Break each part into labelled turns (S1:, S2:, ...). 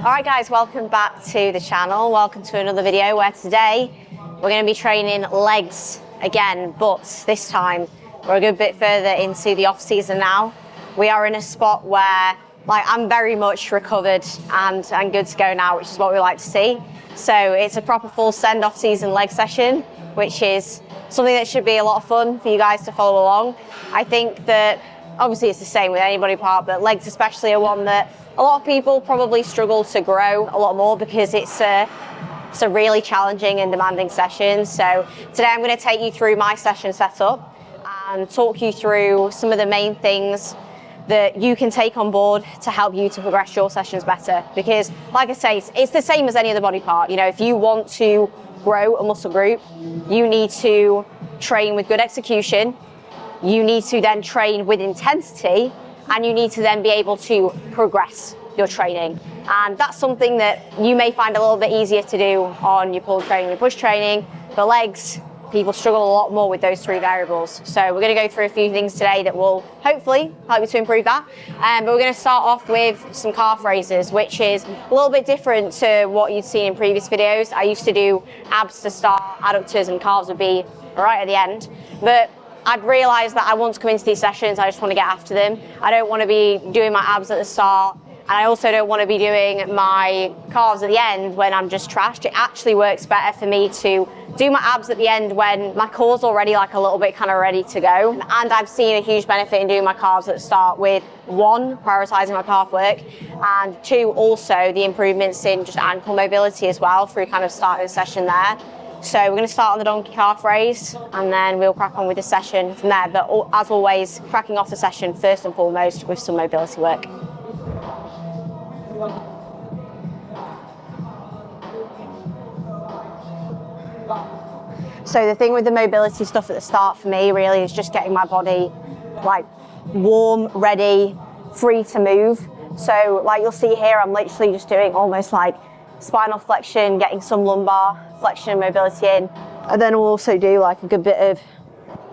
S1: Alright guys, welcome back to the channel. Welcome to another video where today we're going to be training legs again, but this time we're a good bit further into the off season now. We are in a spot where I'm very much recovered and good to go now, which is what we like to see. So it's a proper full send off season leg session, which is something that should be a lot of fun for you guys to follow along. I think that obviously it's the same with any body part, but legs especially are one that a lot of people probably struggle to grow a lot more because it's a really challenging and demanding session. So today I'm going to take you through my session setup and talk you through some of the main things that you can take on board to help you to progress your sessions better. Because like I say, it's the same as any other body part. You know, if you want to grow a muscle group, you need to train with good execution. You need to then train with intensity, and you need to then be able to progress your training. And that's something that you may find a little bit easier to do on your pull training, your push training. For legs, people struggle a lot more with those three variables. So we're going to go through a few things today that will hopefully help you to improve that. But we're going to start off with some calf raises, which is a little bit different to what you'd seen in previous videos. I used to do abs to start, adductors and calves would be right at the end. But I'd realised that I want to come into these sessions, I just want to get after them. I don't want to be doing my abs at the start, and I also don't want to be doing my calves at the end when I'm just trashed. It actually works better for me to do my abs at the end when my core's already like a little bit kind of ready to go. And I've seen a huge benefit in doing my calves at the start with, one, prioritising my calf work, and two, also the improvements in just ankle mobility as well through kind of starting the session there. So we're going to start on the donkey calf raise and then we'll crack on with the session from there. But as always, cracking off the session first and foremost with some mobility work. So the thing with the mobility stuff at the start for me really is just getting my body like warm, ready, free to move. So like you'll see here, I'm literally just doing almost like spinal flexion, getting some lumbar flexion and mobility in. And then we'll also do like a good bit of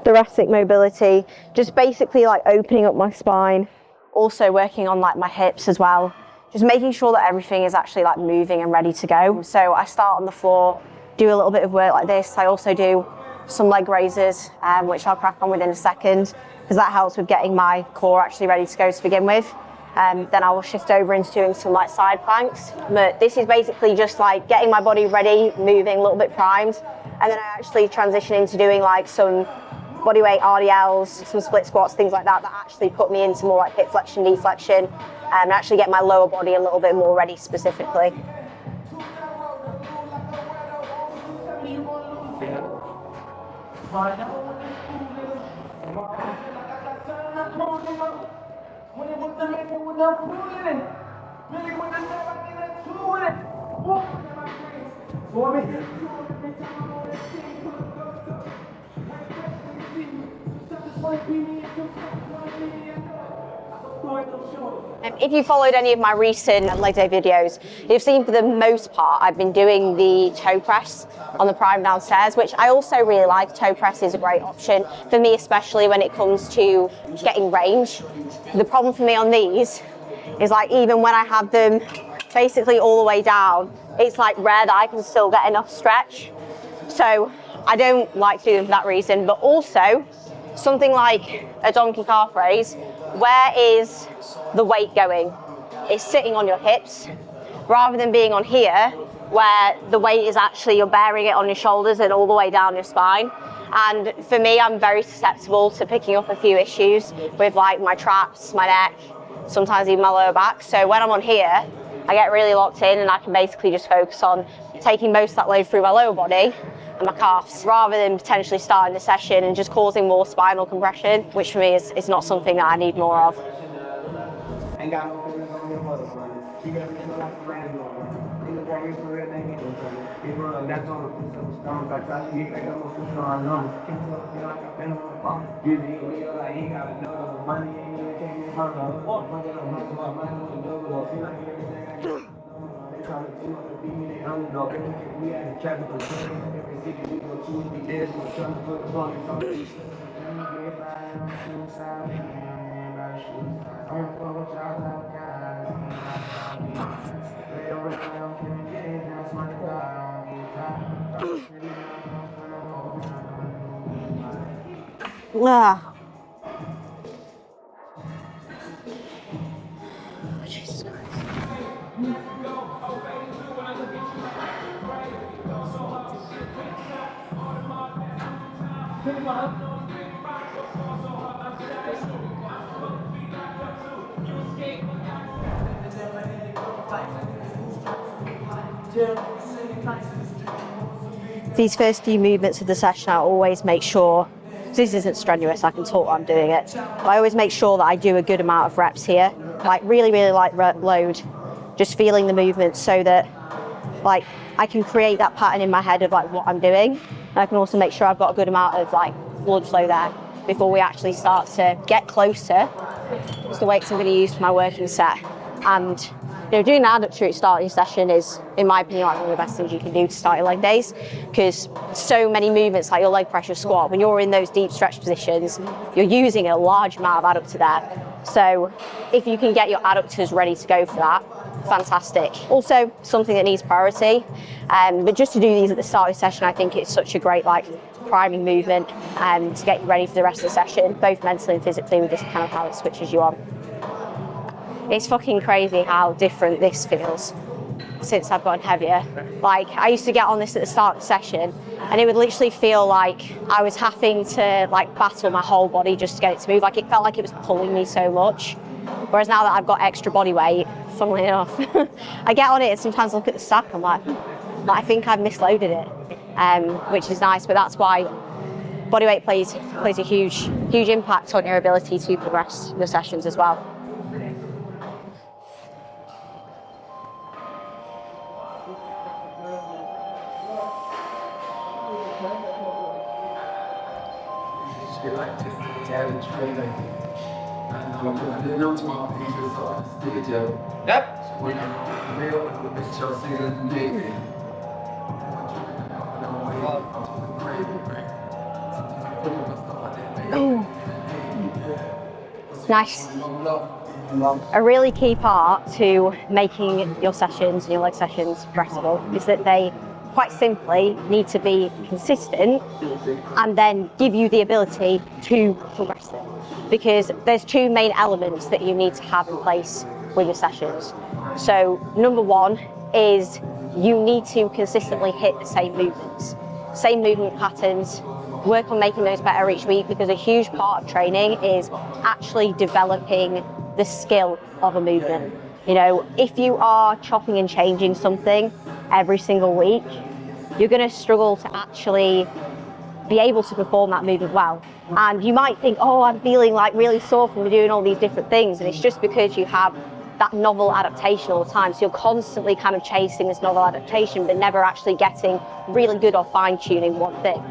S1: thoracic mobility, just basically like opening up my spine, also working on like my hips as well, just making sure that everything is actually like moving and ready to go. So I start on the floor, do a little bit of work like this. I also do some leg raises, which I'll crack on with in a second, because that helps with getting my core actually ready to go to begin with. Then I will shift over into doing some like side planks. But this is basically just like getting my body ready, moving, a little bit primed. And then I actually transition into doing like some bodyweight RDLs, some split squats, things like that, that actually put me into more like hip flexion, knee flexion, and actually get my lower body a little bit more ready specifically. If you followed any of my recent leg day videos, you've seen for the most part I've been doing the toe press on the prime downstairs, which I also really like. Toe press is a great option for me, especially when it comes to getting range. The problem for me on these is like even when I have them basically all the way down, it's like rare that I can still get enough stretch. So I don't like to do them for that reason. But also something like a donkey calf raise, where is the weight going? It's sitting on your hips rather than being on here where the weight is actually, you're bearing it on your shoulders and all the way down your spine. And for me, I'm very susceptible to picking up a few issues with like my traps, my neck, sometimes even my lower back. So when I'm on here, I get really locked in and I can basically just focus on taking most of that load through my lower body and my calves, rather than potentially starting the session and just causing more spinal compression, which for me is not something that I need more of. Ah. Jesus Christ. These first few movements of the session, I always make sure, this isn't strenuous, I can talk while I'm doing it, but I always make sure that I do a good amount of reps here, like really, really light load, just feeling the movement so that like I can create that pattern in my head of like what I'm doing, and I can also make sure I've got a good amount of like blood flow there before we actually start to get closer to the weights I'm going to use for my working set. And doing an adductor at starting session is, in my opinion, like one of the best things you can do to start your leg days, because so many movements like your leg pressure squat, when you're in those deep stretch positions, you're using a large amount of adductor there. So if you can get your adductors ready to go for that, fantastic. Also, something that needs priority, but just to do these at the start of the session, I think it's such a great like priming movement to get you ready for the rest of the session, both mentally and physically, with just kind of how it switches you on. It's fucking crazy how different this feels since I've gotten heavier. Like, I used to get on this at the start of the session and it would literally feel like I was having to like battle my whole body just to get it to move. Like, it felt like it was pulling me so much. Whereas now that I've got extra body weight, funnily enough, I get on it and sometimes I look at the stack, I'm like, I think I've misloaded it, which is nice, but that's why body weight plays a huge impact on your ability to progress your sessions as well. Ooh. Nice. A really key part to making your sessions and your leg sessions progressible is that they quite simply need to be consistent and then give you the ability to progress them, because there's two main elements that you need to have in place with your sessions. So number one is you need to consistently hit the same movements, same movement patterns, work on making those better each week, because a huge part of training is actually developing the skill of a movement. If you are chopping and changing something every single week, you're going to struggle to actually be able to perform that movement well. And you might think, oh, I'm feeling like really sore from doing all these different things, and it's just because you have that novel adaptation all the time. So you're constantly kind of chasing this novel adaptation, but never actually getting really good or fine-tuning one thing.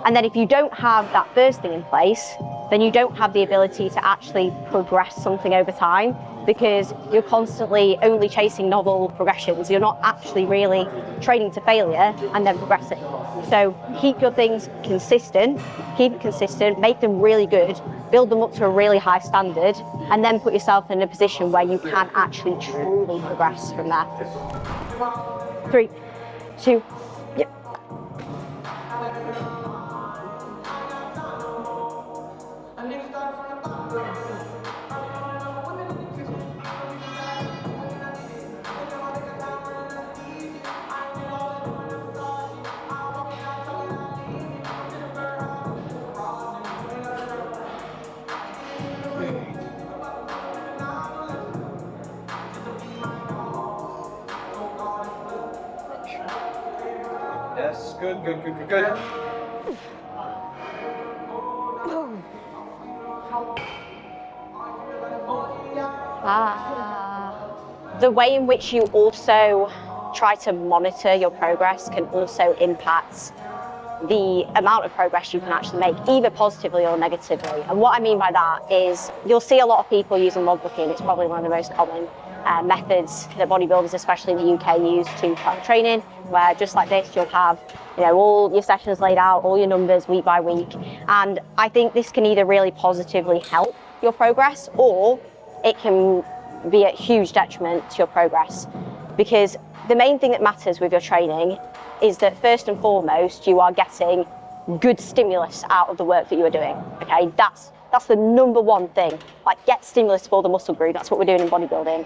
S1: And then if you don't have that first thing in place, then you don't have the ability to actually progress something over time, because you're constantly only chasing novel progressions. You're not actually really training to failure and then progressing. So keep your things consistent, make them really good, build them up to a really high standard, and then put yourself in a position where you can actually truly progress from there. 3, 2, yep.
S2: Yes, good.
S1: The way in which you also try to monitor your progress can also impact the amount of progress you can actually make, either positively or negatively. And what I mean by that is you'll see a lot of people using logbooking. It's probably one of the most common methods that bodybuilders, especially in the UK, use to track training, where just like this, you'll have all your sessions laid out, all your numbers week by week. And I think this can either really positively help your progress, or it can be a huge detriment to your progress. Because the main thing that matters with your training is that first and foremost, you are getting good stimulus out of the work that you are doing. Okay, that's the number one thing. Like, get stimulus for the muscle group. That's what we're doing in bodybuilding.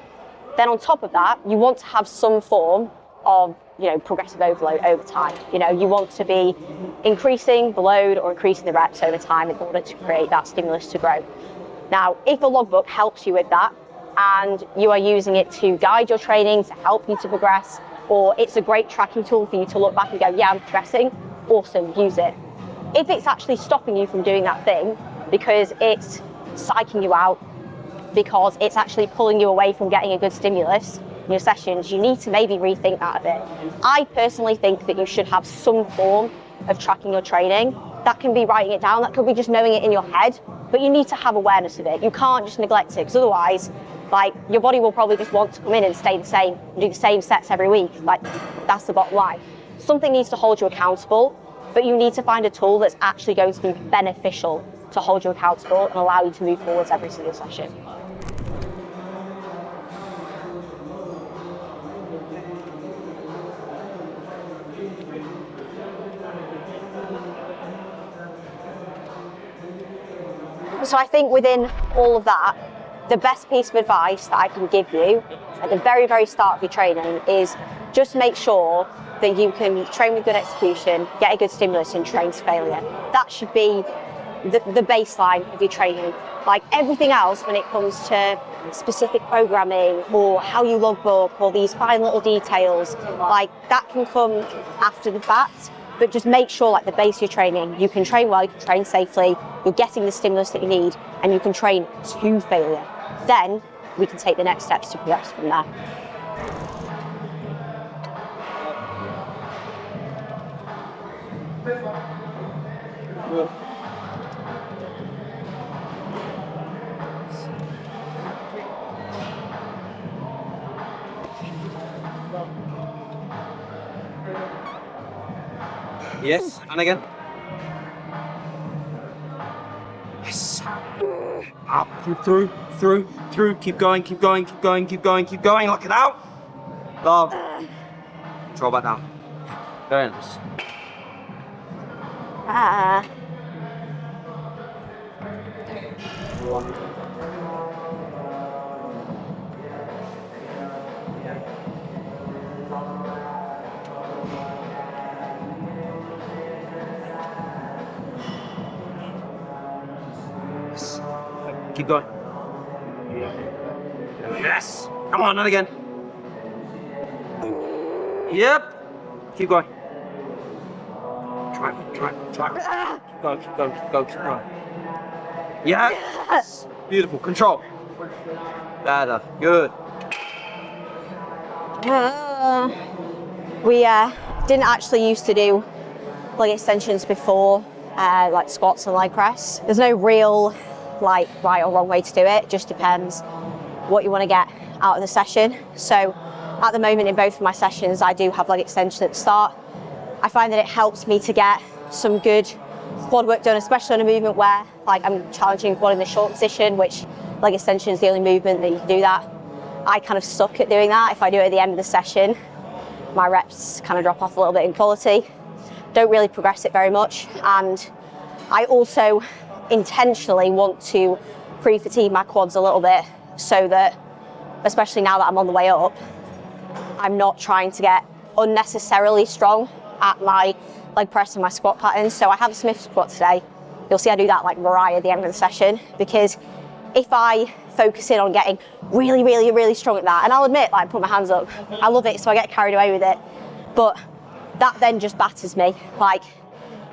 S1: Then on top of that, you want to have some form of, you know, progressive overload over time. You know, you want to be increasing the load or increasing the reps over time in order to create that stimulus to grow. Now, if a logbook helps you with that, and you are using it to guide your training, to help you to progress, or it's a great tracking tool for you to look back and go, yeah, I'm progressing, awesome, use it. If it's actually stopping you from doing that thing because it's psyching you out, because it's actually pulling you away from getting a good stimulus in your sessions, you need to maybe rethink that a bit. I personally think that you should have some form of tracking your training. That can be writing it down, that could be just knowing it in your head, but you need to have awareness of it. You can't just neglect it, because otherwise, like, your body will probably just want to come in and stay the same, and do the same sets every week. Like, that's the bottom line. Something needs to hold you accountable, but you need to find a tool that's actually going to be beneficial to hold you accountable and allow you to move forwards every single session. So I think within all of that, the best piece of advice that I can give you at the very, very start of your training is just make sure that you can train with good execution, get a good stimulus, and train to failure. That should be the baseline of your training. Like, everything else, when it comes to specific programming or how you logbook or these fine little details, like, that can come after the fact. But just make sure, like, the base of your training, you can train well, you can train safely, you're getting the stimulus that you need, and you can train to failure. Then we can take the next steps to progress from there.
S2: Yes, and again. Yes. Up, through. Keep going. Lock it out. Love. Control back down. Very nice. Keep going. Yes. Come on, not again. Yep. Keep going. Try. Keep going. Yes. Beautiful. Control. Better. Good.
S1: We didn't actually used to do leg extensions before, like squats and leg press. There's no real, like, right or wrong way to do it. It just depends what you want to get out of the session. So at the moment in both of my sessions, I do have leg extension at the start. I find that it helps me to get some good quad work done, especially on a movement where, like, I'm challenging quad in the short position, which leg extension is the only movement that you can do that. I kind of suck at doing that. If I do it at the end of the session, my reps kind of drop off a little bit in quality. Don't really progress it very much. And I also intentionally want to pre-fatigue my quads a little bit so that, especially now that I'm on the way up, I'm not trying to get unnecessarily strong at my leg press and my squat patterns. So I have a Smith squat today. You'll see I do that like Mariah at the end of the session, because if I focus in on getting really strong at that, and I'll admit, like, put my hands up, I love it, so I get carried away with it, but that then just batters me. Like,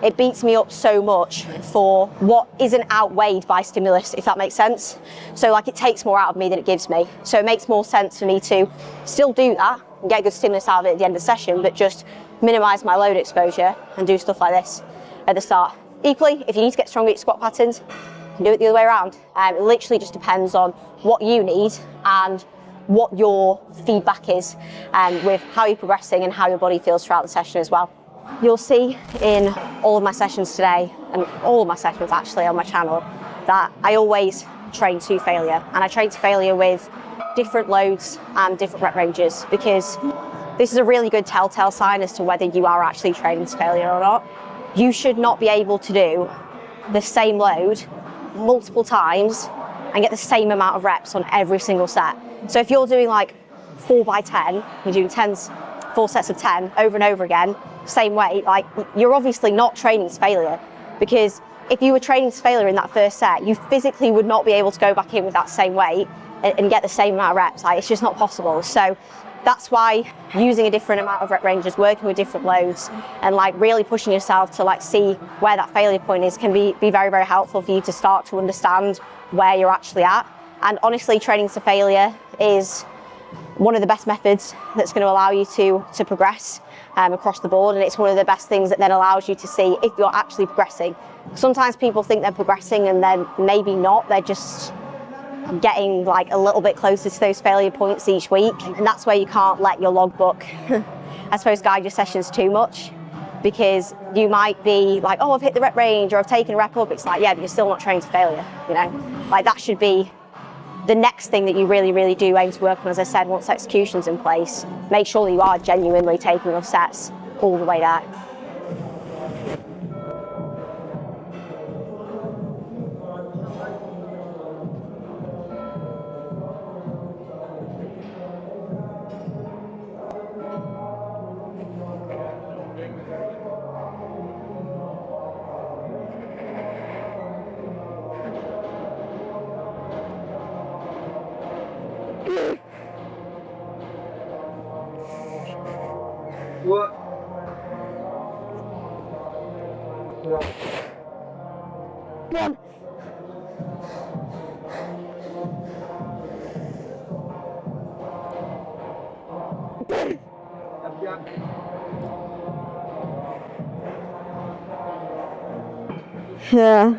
S1: it beats me up so much for what isn't outweighed by stimulus, if that makes sense. So, like, it takes more out of me than it gives me. So it makes more sense for me to still do that and get good stimulus out of it at the end of the session, but just minimize my load exposure and do stuff like this at the start. Equally, if you need to get stronger at your squat patterns, you can do it the other way around. It literally just depends on what you need and what your feedback is, with how you're progressing and how your body feels throughout the session as well. You'll see in all of my sessions today, and all of my sessions actually on my channel, that I always train to failure. And I train to failure with different loads and different rep ranges, because this is a really good telltale sign as to whether you are actually training to failure or not. you should not be able to do the same load multiple times and get the same amount of reps on every single set. So if you're doing like 4 by 10, you're doing 4 sets of 10 over and over again, same weight, like you're obviously not training to failure, because if you were training to failure in that first set, you physically would not be able to go back in with that same weight and get the same amount of reps. Like, it's just not possible. So that's why using a different amount of rep ranges, working with different loads, and like really pushing yourself to like see where that failure point is can be very, very helpful for you to start to understand where you're actually at. And honestly, training to failure is one of the best methods that's going to allow you to progress across the board, and it's one of the best things that then allows you to see if you're actually progressing. Sometimes people think they're progressing and then maybe not, they're just getting like a little bit closer to those failure points each week, and that's where you can't let your logbook I suppose guide your sessions too much, because you might be like, oh, I've hit the rep range or I've taken a rep up. It's like, yeah, but you're still not trained to failure, you know? Like, that should be the next thing that you really, really do aim to work on. As I said, once execution's in place, make sure that you are genuinely taking your sets all the way there.
S2: What?
S1: Yeah.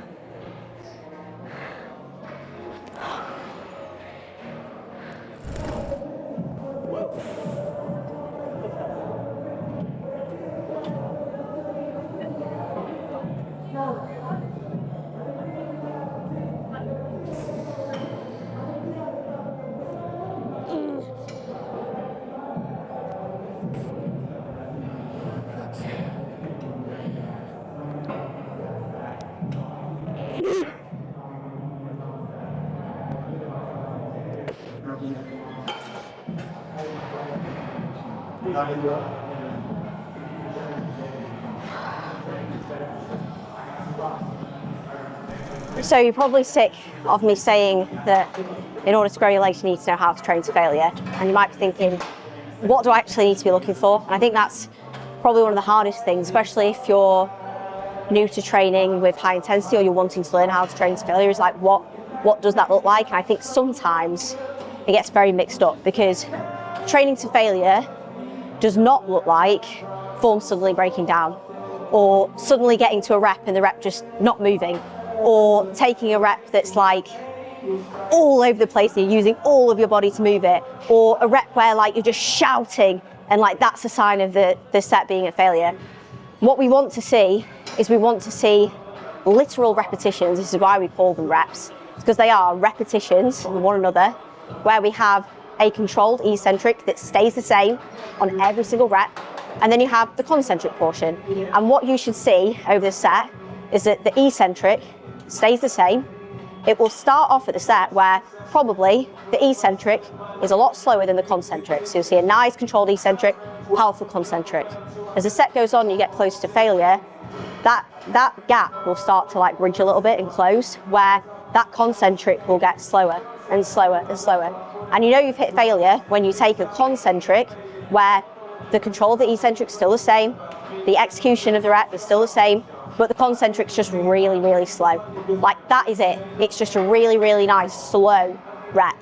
S1: So you're probably sick of me saying that in order to grow your legs, you need to know how to train to failure. And you might be thinking, what do I actually need to be looking for? And I think that's probably one of the hardest things, especially if you're new to training with high intensity or you're wanting to learn how to train to failure, is like, what does that look like? And I think sometimes it gets very mixed up, because training to failure does not look like form suddenly breaking down, or suddenly getting to a rep and the rep just not moving, or taking a rep that's like all over the place and you're using all of your body to move it, or a rep where like you're just shouting and like that's a sign of the set being a failure. What we want to see is we want to see literal repetitions. This is why we call them reps, because they are repetitions of one another, where we have a controlled eccentric that stays the same on every single rep, and then you have the concentric portion. And what you should see over the set is that the eccentric stays the same. It will start off at the set where probably the eccentric is a lot slower than the concentric. So you'll see a nice controlled eccentric, powerful concentric. As the set goes on, you get close to failure, that gap will start to like bridge a little bit and close, where that concentric will get slower and slower and slower. And you know you've hit failure when you take a concentric where the control of the eccentric is still the same, the execution of the rep is still the same, but the concentric's just really, really slow. Like, that is it. It's just a really, really nice, slow rep.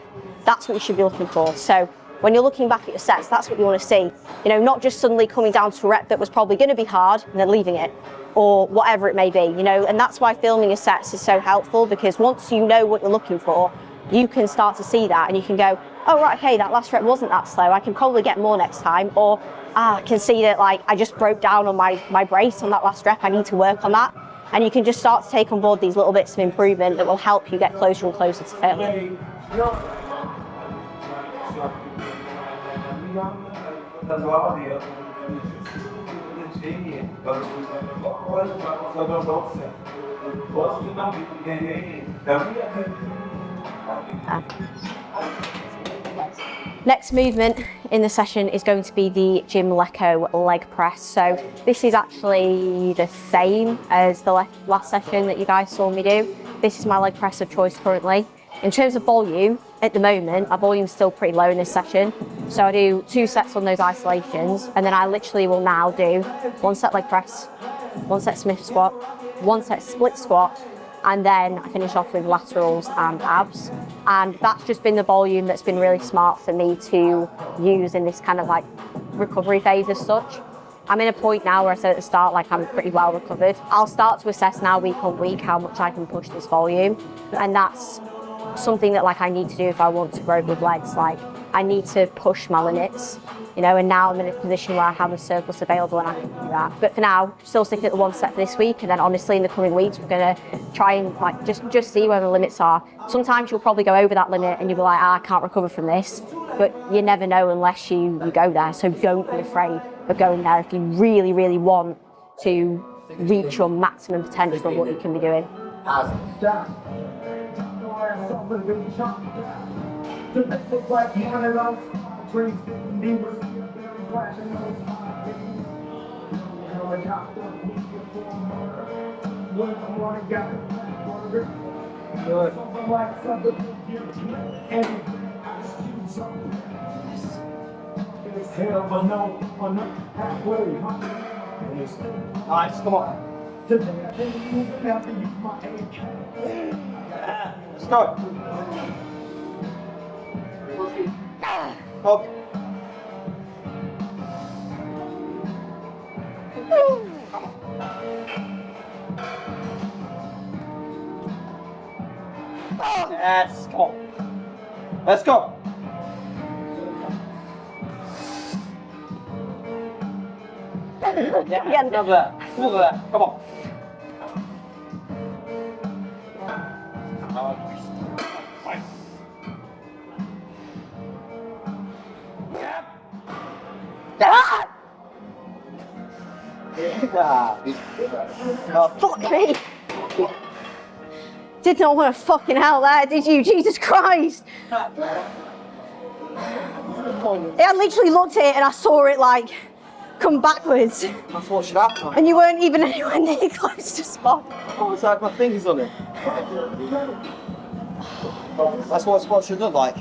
S1: That's what you should be looking for. So when you're looking back at your sets, that's what you want to see. You know, not just suddenly coming down to a rep that was probably going to be hard and then leaving it, or whatever it may be, you know. And that's why filming your sets is so helpful, because once you know what you're looking for, you can start to see that and you can go, oh, right, okay, that last rep wasn't that slow. I can probably get more next time. Or I can see that like I just broke down on my brace on that last rep. I need to work on that. And you can just start to take on board these little bits of improvement that will help you get closer and closer to failure. Next movement in the session is going to be the gym Leco leg press. So this is actually the same as the last session that you guys saw me do. This is my leg press of choice currently. In terms of volume, at the moment, my volume's still pretty low in this session. So I do 2 sets on those isolations, and then I literally will now do 1 set leg press, 1 set Smith squat, 1 set split squat, and then I finish off with laterals and abs. And that's just been the volume that's been really smart for me to use in this kind of like recovery phase as such. I'm in a point now where I said at the start, like I'm pretty well recovered. I'll start to assess now week on week how much I can push this volume. And that's something that like I need to do if I want to grow good legs. Like I need to push my limits, you know, and now I'm in a position where I have a surplus available and I can do that. But for now, still sticking at the 1 set for this week, and then honestly in the coming weeks we're gonna try and like just see where the limits are. Sometimes you'll probably go over that limit and you'll be like, I can't recover from this, but you never know unless you go there. So don't be afraid of going there if you really, really want to reach your maximum potential of what you can be doing.
S2: Nice, come on. Let's go. Up. Yes, come on. Let's go. Yeah, over there. Over there. Come on.
S1: Fuck me! Did not want to fucking hell there, did you? Jesus Christ! I literally looked at it and I saw it like come backwards.
S2: That's what should happen.
S1: And you weren't even anywhere near close to spot.
S2: Oh, it's like my fingers on it. That's what a spot should look like.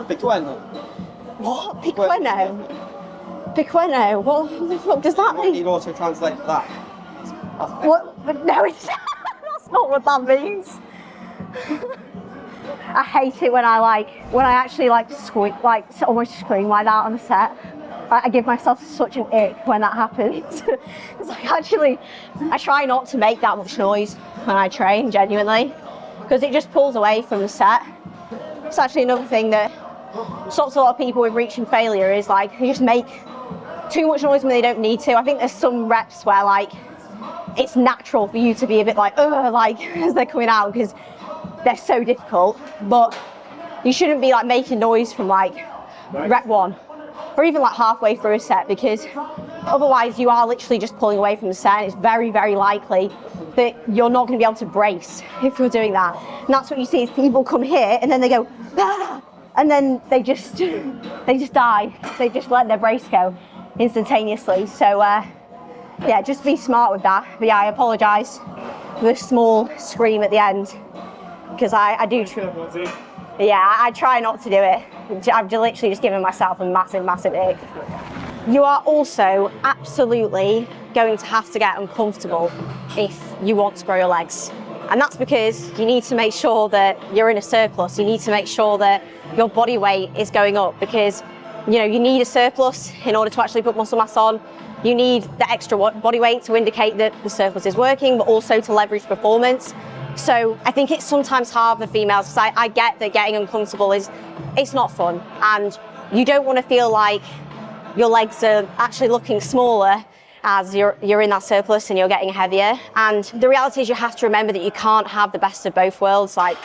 S2: Pequeno.
S1: What? Pequeno? Pequeno? What the fuck does that mean?
S2: You'd also translate that.
S1: What? But no, it's that's not what that means. I hate it when I actually like squeak, like almost scream like that on the set. I give myself such an ick when that happens. It's like actually, I try not to make that much noise when I train, genuinely, because it just pulls away from the set. It's actually another thing that stops a lot of people with reaching failure is like they just make too much noise when they don't need to. I think there's some reps where like it's natural for you to be a bit like ugh, like as they're coming out because they're so difficult, but you shouldn't be like making noise from like rep 1 or even like halfway through a set, because otherwise you are literally just pulling away from the set and it's very, very likely that you're not going to be able to brace if you're doing that. And that's what you see is people come here and then they go ah! And then they just die. They just let their brace go instantaneously. So yeah, just be smart with that. But yeah, I apologise for the small scream at the end, because I do. Yeah, I try not to do it. I've literally just given myself a massive, massive ick. You are also absolutely going to have to get uncomfortable if you want to grow your legs. And that's because you need to make sure that you're in a surplus. You need to make sure that your body weight is going up, because you need a surplus in order to actually put muscle mass on. You need the extra body weight to indicate that the surplus is working, but also to leverage performance. So I think it's sometimes hard for females, because I get that getting uncomfortable it's not fun, and you don't want to feel like your legs are actually looking smaller as you're in that surplus and you're getting heavier. And the reality is you have to remember that you can't have the best of both worlds. Like,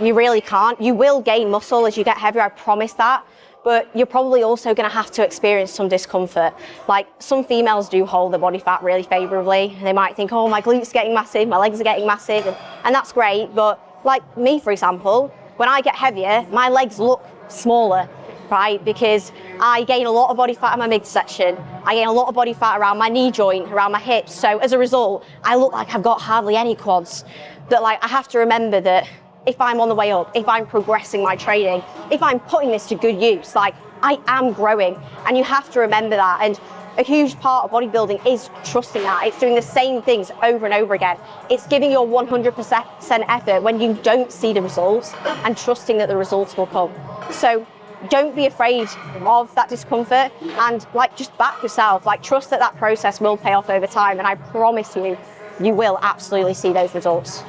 S1: you really can't. You will gain muscle as you get heavier, I promise that, but you're probably also going to have to experience some discomfort. Like some females do hold their body fat really favorably. They might think, oh, my glutes are getting massive, my legs are getting massive, and that's great. But like me, for example, when I get heavier, my legs look smaller, right? Because I gain a lot of body fat in my midsection. I gain a lot of body fat around my knee joint, around my hips. So as a result, I look like I've got hardly any quads. But like, I have to remember that if I'm on the way up, if I'm progressing my training, if I'm putting this to good use, like I am growing, and you have to remember that. And a huge part of bodybuilding is trusting that. It's doing the same things over and over again. It's giving your 100% effort when you don't see the results and trusting that the results will come. So don't be afraid of that discomfort, and like just back yourself, like trust that that process will pay off over time, and I promise you, you will absolutely see those results.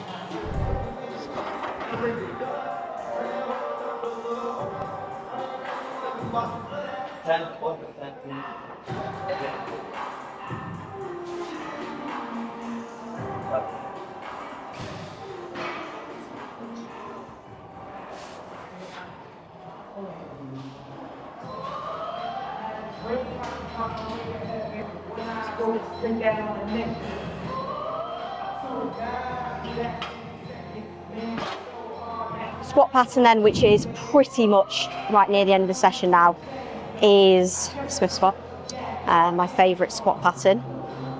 S1: Squat pattern then, which is pretty much right near the end of the session now, is Smith squat. My favourite squat pattern,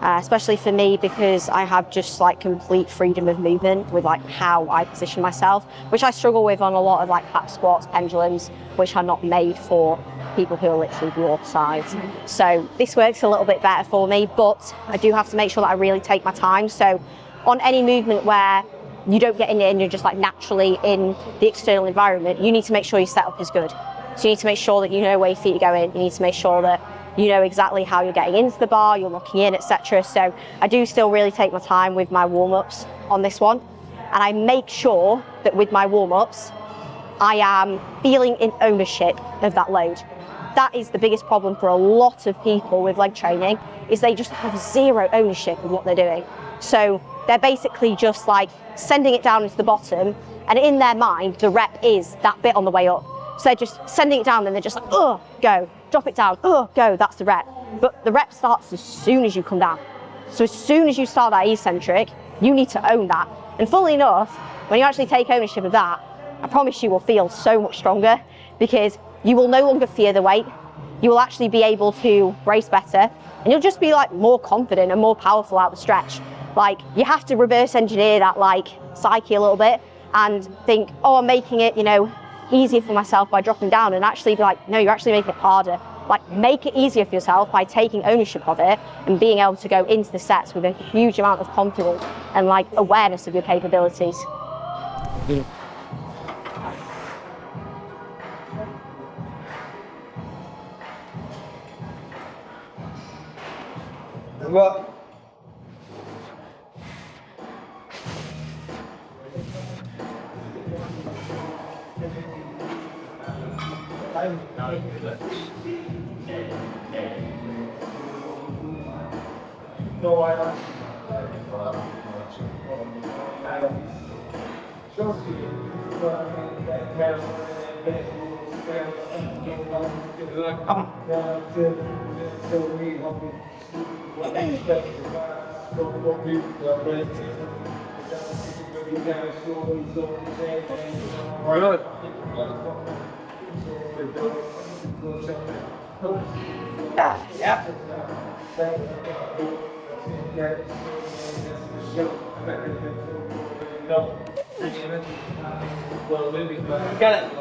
S1: especially for me because I have just like complete freedom of movement with like how I position myself, which I struggle with on a lot of like hack squats, pendulums, which are not made for people who are literally dwarf size. So this works a little bit better for me, but I do have to make sure that I really take my time. So on any movement where you don't get in it and you're just like naturally in the external environment, you need to make sure your setup is good. So you need to make sure that you know where your feet are going. You need to make sure that you know exactly how you're getting into the bar, you're looking in, etc. So I do still really take my time with my warm-ups on this one. And I make sure that with my warm-ups, I am feeling in ownership of that load. That is the biggest problem for a lot of people with leg training, is they just have zero ownership of what they're doing. So they're basically just like sending it down into the bottom, and in their mind, the rep is that bit on the way up. So they're just sending it down and they're just like, oh, go, drop it down, oh, go, that's the rep. But the rep starts as soon as you come down. So as soon as you start that eccentric, you need to own that. And funnily enough, when you actually take ownership of that, I promise you will feel so much stronger, because you will no longer fear the weight. You will actually be able to brace better, and you'll just be like more confident and more powerful out the stretch. Like, you have to reverse engineer that like psyche a little bit and think, oh, I'm making it, you know, easier for myself by dropping down, and actually be like, no, you're actually making it harder. Like, make it easier for yourself by taking ownership of it and being able to go into the sets with a huge amount of confidence and like awareness of your capabilities.
S2: Yeah. What? No, I don't. Yeah. Got it.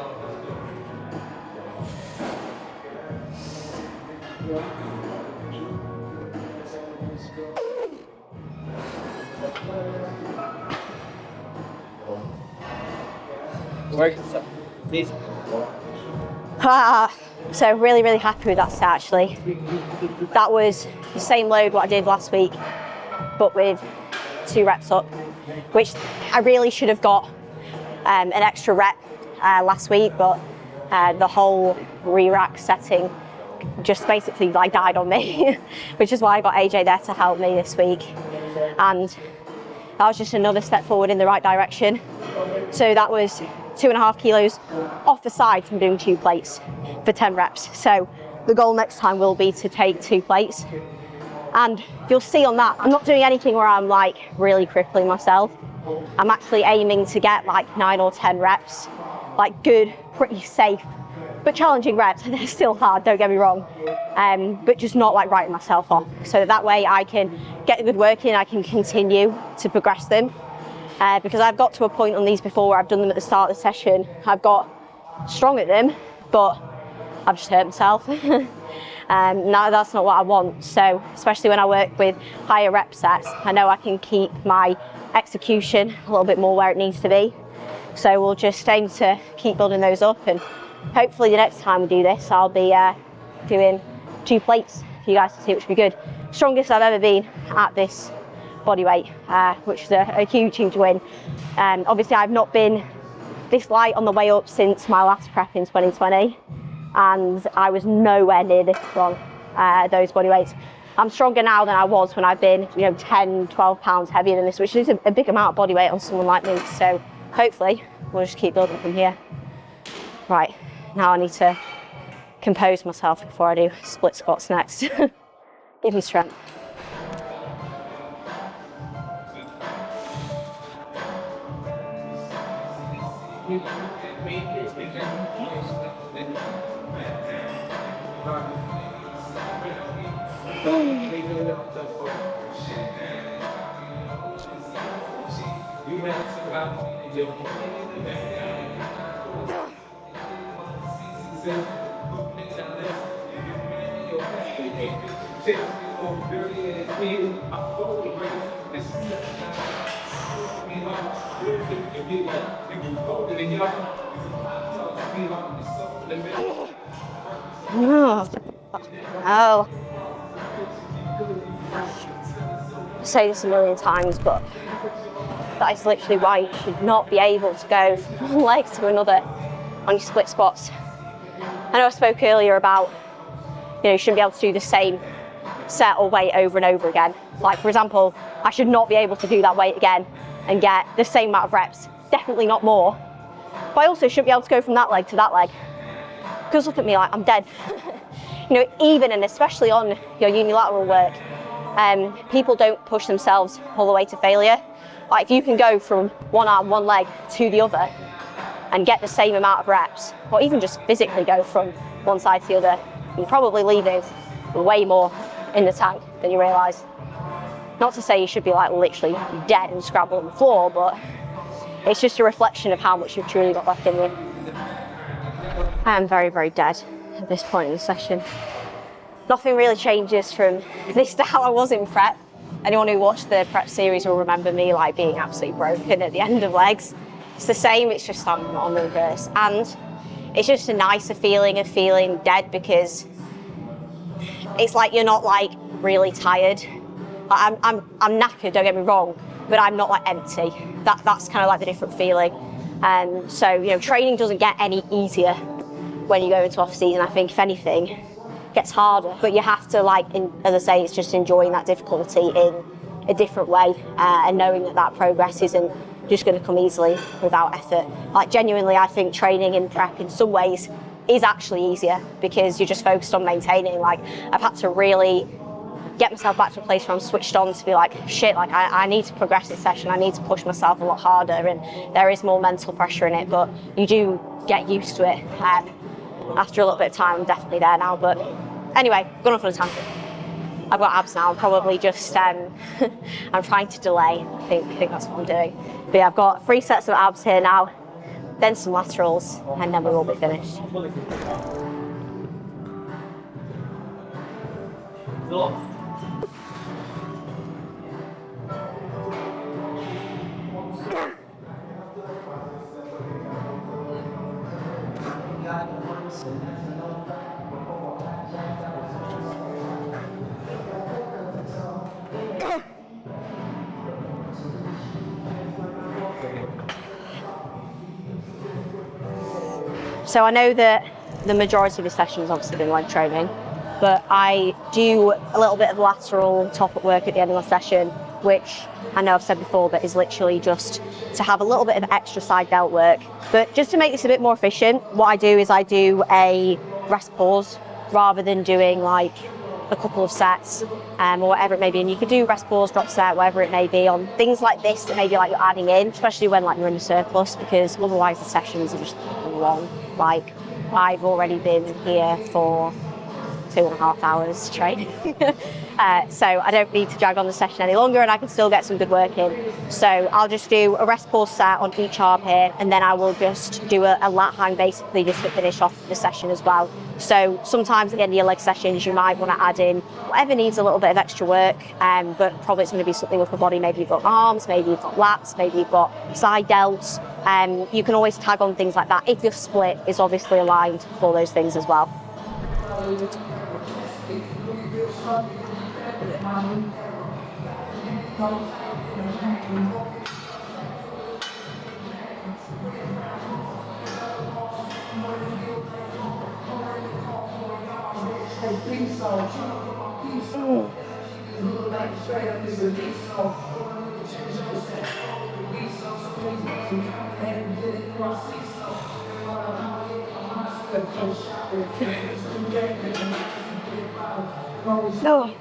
S1: So really happy with that set actually. That was the same load what I did last week, but with 2 reps up, which I really should have got an extra rep last week, but the whole re-rack setting just basically like died on me, which is why I got AJ there to help me this week. And that was just another step forward in the right direction. So that was 2.5 kilos off the side from doing 2 plates for 10 reps. So the goal next time will be to take 2 plates. And you'll see on that, I'm not doing anything where I'm like really crippling myself. I'm actually aiming to get like 9 or 10 reps, like good, pretty safe, but challenging reps. They're still hard, don't get me wrong, but just not like writing myself off. So that way I can get a good work in, I can continue to progress them. Because I've got to a point on these before where I've done them at the start of the session, I've got strong at them, but I've just hurt myself. No, that's not what I want. So especially when I work with higher rep sets, I know I can keep my execution a little bit more where it needs to be. So we'll just aim to keep building those up, and hopefully the next time we do this, I'll be doing 2 plates for you guys to see, which will be good. Strongest I've ever been at this body weight, which is a huge win. Obviously I've not been this light on the way up since my last prep in 2020, and I was nowhere near this strong those body weights. I'm stronger now than I was when I've been 10, 12 pounds heavier than this, which is a big amount of body weight on someone like me. So hopefully we'll just keep building from here. Right, now I need to compose myself before I do split squats next. Give me strength. Oh. I say this a million times, but that is literally why you should not be able to go from one leg to another on your split squats. I know I spoke earlier about, you shouldn't be able to do the same set or weight over and over again. Like, for example, I should not be able to do that weight again and get the same amount of reps, definitely not more. But I also shouldn't be able to go from that leg to that leg. Because look at me, like, I'm dead. Even and especially on your unilateral work, people don't push themselves all the way to failure. Like, if you can go from one arm, one leg to the other and get the same amount of reps, or even just physically go from one side to the other, you're probably leaving way more in the tank than you realise. Not to say you should be like literally dead and scrabble on the floor, but it's just a reflection of how much you've truly got left in you. I am very, very dead at this point in the session. Nothing really changes from this to how I was in prep. Anyone who watched the prep series will remember me like being absolutely broken at the end of legs. It's the same, it's just on the reverse. And it's just a nicer feeling of feeling dead, because it's like you're not like really tired. I'm knackered, don't get me wrong, but I'm not like empty. That's kind of like the different feeling. So training doesn't get any easier when you go into off season. I think if anything, it gets harder. But you have to, like, as I say, it's just enjoying that difficulty in a different way, and knowing that progress isn't just going to come easily without effort. Like, genuinely, I think training in prep in some ways is actually easier, because you're just focused on maintaining. Like, I've had to really get myself back to a place where I'm switched on to be like, shit, like I need to progress this session, I need to push myself a lot harder, and there is more mental pressure in it, but you do get used to it. After a little bit of time, I'm definitely there now. But anyway, gone off on a tangent. I've got abs now, I'm probably just, I'm trying to delay, I think that's what I'm doing. But yeah, I've got 3 sets of abs here now, then some laterals, and then we will be finished. So I know that the majority of the session has obviously been leg training, but I do a little bit of lateral top-up work at the end of my session, which I know I've said before, but is literally just to have a little bit of extra side delt work. But just to make this a bit more efficient, what I do is I do a rest pause rather than doing like a couple of sets or whatever it may be. And you could do rest pause, drop set, whatever it may be on things like this that maybe like you're adding in, especially when like you're in a surplus, because otherwise the sessions are just long. Like I've already been here for 2.5 hours training. So I don't need to drag on the session any longer and I can still get some good work in. So I'll just do a rest pause set on each arm here, and then I will just do a lat hang basically just to finish off the session as well. So sometimes at the end of your leg sessions you might want to add in whatever needs a little bit of extra work, but probably it's going to be something with the body. Maybe you've got arms, maybe you've got lats, maybe you've got side delts. You can always tag on things like that if your split is obviously aligned for those things as well. No.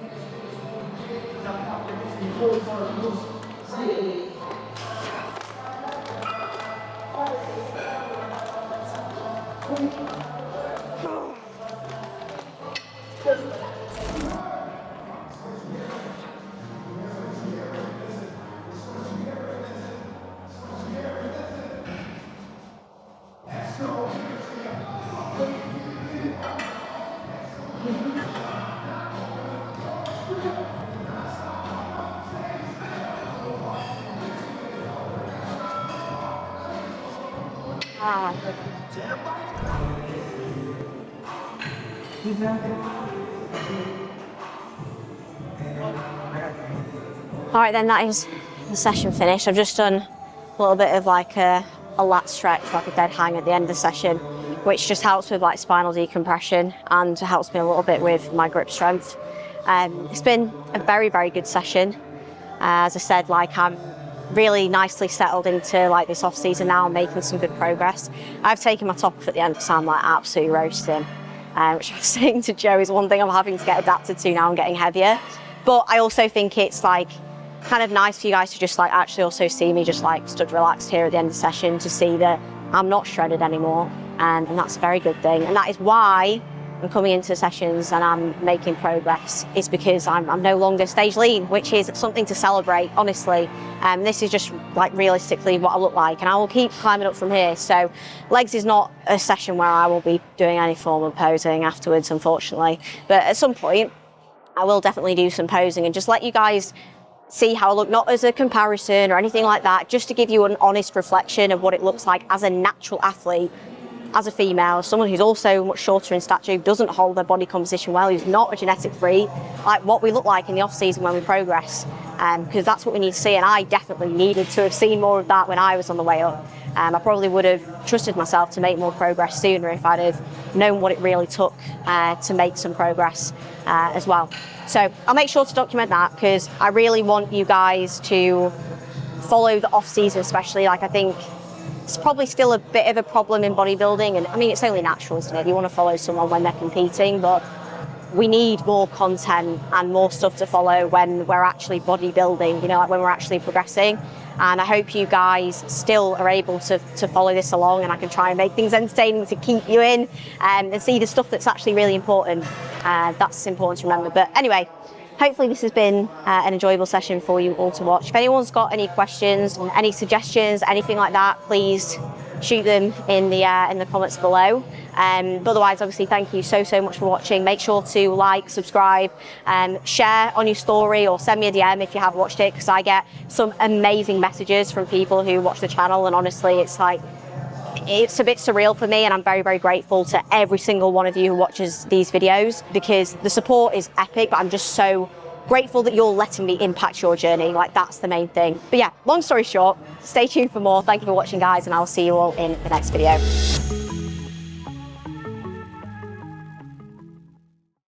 S1: All right, then that is the session finished. I've just done a little bit of like a lat stretch, like a dead hang at the end of the session, which just helps with like spinal decompression and helps me a little bit with my grip strength. It's been a very, very good session. As I said, like I'm really nicely settled into like this off season now. I'm making some good progress. I've taken my top off at the end because I'm like absolutely roasting, which I was saying to Joe is one thing I'm having to get adapted to now. I'm getting heavier, but I also think it's like kind of nice for you guys to just like actually also see me just like stood relaxed here at the end of the session, to see that I'm not shredded anymore, and that's a very good thing. And that is why I'm coming into sessions and I'm making progress, is because I'm no longer stage lean, which is something to celebrate, honestly. This is just like realistically what I look like, and I will keep climbing up from here. So legs is not a session where I will be doing any form of posing afterwards, unfortunately. But at some point, I will definitely do some posing and just let you guys see how I look, not as a comparison or anything like that, just to give you an honest reflection of what it looks like as a natural athlete, as a female, someone who's also much shorter in stature, who doesn't hold their body composition well, who's not a genetic freak, like what we look like in the off season when we progress, because that's what we need to see. And I definitely needed to have seen more of that when I was on the way up. I probably would have trusted myself to make more progress sooner if I'd have known what it really took to make some progress as well. So I'll make sure to document that, because I really want you guys to follow the off season, especially. Like I think it's probably still a bit of a problem in bodybuilding, and I mean it's only natural, isn't it? You want to follow someone when they're competing, but we need more content and more stuff to follow when we're actually bodybuilding, you know, like when we're actually progressing. And I hope you guys still are able to follow this along, and I can try and make things entertaining to keep you in and see the stuff that's actually really important. That's important to remember. But anyway, hopefully this has been an enjoyable session for you all to watch. If anyone's got any questions, any suggestions, anything like that, please shoot them in the comments below. But otherwise, obviously, thank you so much for watching. Make sure to like, subscribe, share on your story, or send me a DM if you have watched it, because I get some amazing messages from people who watch the channel, and honestly, it's like, it's a bit surreal for me, and I'm very grateful to every single one of you who watches these videos, because the support is epic. But I'm just so grateful that you're letting me impact your journey. Like, that's the main thing. But yeah, long story short, stay tuned for more. Thank you for watching, guys, and I'll see you all in the next video.